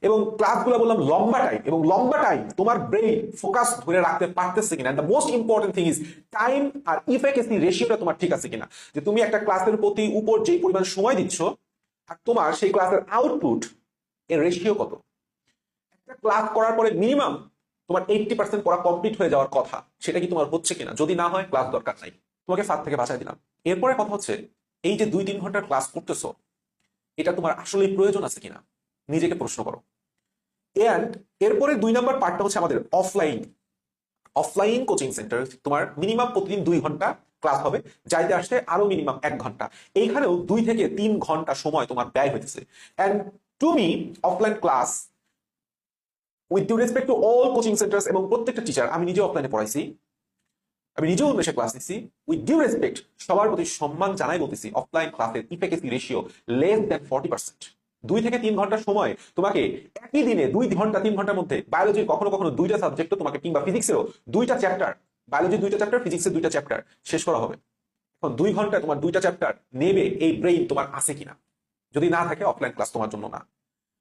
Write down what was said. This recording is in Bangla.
এবং ক্লাসগুলো বললাম লম্বা টাইম, এবং লম্বা টাইম তোমার ব্রেইন ফোকাস ধরে রাখতে পারতেছে কিনা। The most important thing is time আর ইফেক্টেসি রেশিওটা তোমার ঠিক আছে কিনা, যে তুমি একটা ক্লাসের প্রতি উপর যে পরিমাণ সময় দিচ্ছ আর তোমার সেই ক্লাসের আউটপুট এর রেশিও কত। একটা ক্লাস করার পরে মিনিমাম তোমার 80% পড়া কমপ্লিট হয়ে যাওয়ার কথা, সেটা কি তোমার হচ্ছে কিনা? যদি না হয় ক্লাস দরকার নাই, তোমাকে ফাঁদ থেকে বাঁচাই দিলাম। এরপরে কথা হচ্ছে, এই যে 2-3 ঘন্টার ক্লাস করতেছো, এটা তোমার আসলে প্রয়োজন আছে কিনা নিজেকে প্রশ্ন করো। এন্ড এরপরে 2 নাম্বার পার্টটা হচ্ছে আমাদের অফলাইন। অফলাইন কোচিং সেন্টার তোমার মিনিমাম প্রতিদিন 2 ঘন্টা ক্লাস হবে, যাইতে আসতে আরো মিনিমাম 1 ঘন্টা। এইখানেও 2 থেকে 3 ঘন্টা সময় তোমার ব্যয় হইতেছে। এন্ড তুমি offline class with due respect to all coaching centres এবং প্রত্যেকটা টিচার, আমি নিজে অফলাইনে পড়াইছি, আমি নিজেও উন্মেষে ক্লাস নিচ্ছি, উইথ ডিউ রেসপেক্ট সবার প্রতি সম্মান জানাই বলতেছি, অফলাইন ক্লাসের ইফেক্টিভ রেশিও লেস দ্যান 40%। 2 থেকে 3 ঘন্টার সময় তোমাকে একই দিনে 2 ঘন্টা 3 ঘন্টার মধ্যে বায়োলজির কখনো কখনো 2টা সাবজেক্টও তোমাকে, কিংবা ফিজিক্সেরও 2টা চ্যাপ্টার, বায়োলজির 2টা চ্যাপ্টার, ফিজিক্সের 2টা চ্যাপ্টার শেষ করা হবে। এখন 2 ঘন্টায় তোমার 2টা চ্যাপ্টার নেবে এই ব্রেইন তোমার আছে কিনা? যদি না থাকে অফলাইন ক্লাস তোমার জন্য না।